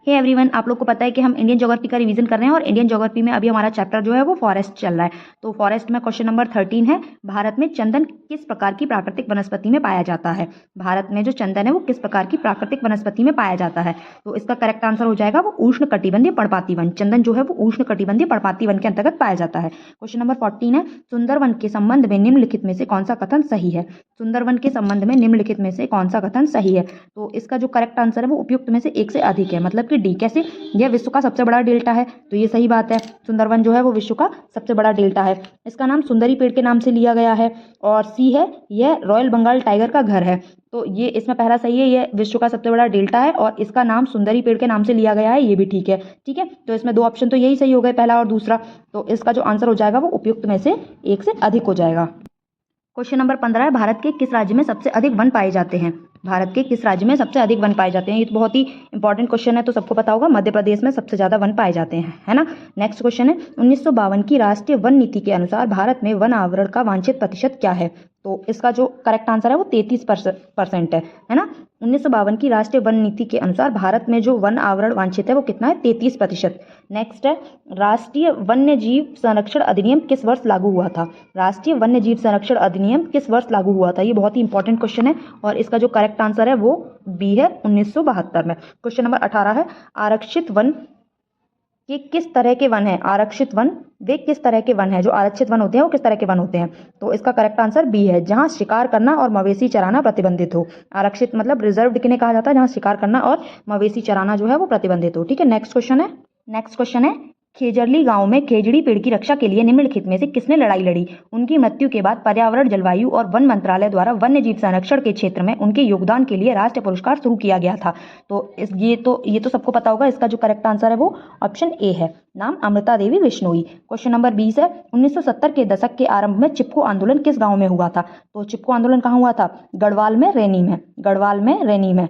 Hey everyone, आप लोग को पता है कि हम इंडियन ज्योग्राफी का रिवीजन कर रहे हैं और इंडियन ज्योग्राफी में अभी हमारा चैप्टर जो है वो फॉरेस्ट चल रहा है। तो फॉरेस्ट में क्वेश्चन नंबर 13 है, भारत में चंदन किस प्रकार की प्राकृतिक वनस्पति में पाया जाता है। भारत में जो चंदन है वो किस प्रकार की प्राकृतिक वनस्पति में पाया जाता है। तो इसका करेक्ट आंसर हो जाएगा वो उष्ण कटिबंधीय पर्णपाती वन। चंदन जो है वो उष्ण कटिबंधीय पर्णपाती वन के अंतर्गत पाया जाता है। क्वेश्चन नंबर 14 है, सुंदरवन के संबंध में निम्नलिखित में से कौन सा कथन सही है। सुंदरवन के संबंध में निम्नलिखित में से कौन सा कथन सही है। तो इसका जो करेक्ट आंसर है वो उपयुक्त में से एक से अधिक है, मतलब कि डी। कैसे? यह विश्व का सबसे बड़ा डेल्टा है, तो ये सही बात है। सुंदरवन जो है वो विश्व का सबसे बड़ा डेल्टा है। इसका नाम सुंदरी पेड़ के नाम से लिया गया है। और सी है, यह रॉयल बंगाल टाइगर का घर है। तो ये इसमें पहला सही है, यह विश्व का सबसे बड़ा डेल्टा है और इसका नाम सुंदरी पेड़ के नाम से लिया गया है, ये भी ठीक है। ठीक है, तो इसमें दो ऑप्शन तो यही सही हो गए, पहला और दूसरा। तो इसका जो आंसर हो जाएगा वो उपयुक्त में से एक से अधिक हो जाएगा। क्वेश्चन नंबर 15 है, भारत के किस राज्य में सबसे अधिक वन पाए जाते हैं। भारत के किस राज्य में सबसे अधिक वन पाए जाते हैं। ये तो बहुत ही इंपॉर्टेंट क्वेश्चन है, तो सबको पता होगा मध्य प्रदेश में सबसे ज्यादा वन पाए जाते हैं, है ना। नेक्स्ट क्वेश्चन है, 1952 की राष्ट्रीय वन नीति के अनुसार भारत में वन आवरण का वांछित प्रतिशत क्या है। तो इसका जो करेक्ट आंसर है वो 33% है ना। 1952 की राष्ट्रीय वन नीति के अनुसार भारत में जो वन आवरण वांछित है वो कितना है, 33%। नेक्स्ट है, राष्ट्रीय वन्य जीव संरक्षण अधिनियम किस वर्ष लागू हुआ था। राष्ट्रीय वन्य जीव संरक्षण अधिनियम किस वर्ष लागू हुआ था। ये बहुत ही इंपॉर्टेंट क्वेश्चन है और इसका जो करेक्ट आंसर है वो बी है, 1972 में। क्वेश्चन नंबर 18 है, आरक्षित वन कि किस तरह के वन है। आरक्षित वन वे किस तरह के वन है, जो आरक्षित वन होते हैं वो किस तरह के वन होते हैं। तो इसका करेक्ट आंसर बी है, जहां शिकार करना और मवेशी चराना प्रतिबंधित हो। आरक्षित मतलब रिजर्व्ड किन्हें कहा जाता है, जहां शिकार करना और मवेशी चराना जो है वो प्रतिबंधित हो। ठीक है, नेक्स्ट क्वेश्चन है, खेजरली गांव में खेजड़ी पेड़ की रक्षा के लिए निम्नलिखित में से किसने लड़ाई लड़ी। उनकी मृत्यु के बाद पर्यावरण, जलवायु और वन मंत्रालय द्वारा वन्य जीव संरक्षण के क्षेत्र में उनके योगदान के लिए राष्ट्रीय पुरस्कार शुरू किया गया था। तो ये तो सबको पता होगा। इसका जो करेक्ट आंसर है वो ऑप्शन ए है, नाम अमृता देवी बिश्नोई। क्वेश्चन नंबर 20 है, 1970 के दशक के आरंभ में चिपको आंदोलन किस गाँव में हुआ था। तो चिपको आंदोलन कहाँ हुआ था, गढ़वाल में, रैनी में। गढ़वाल में, रैनी में।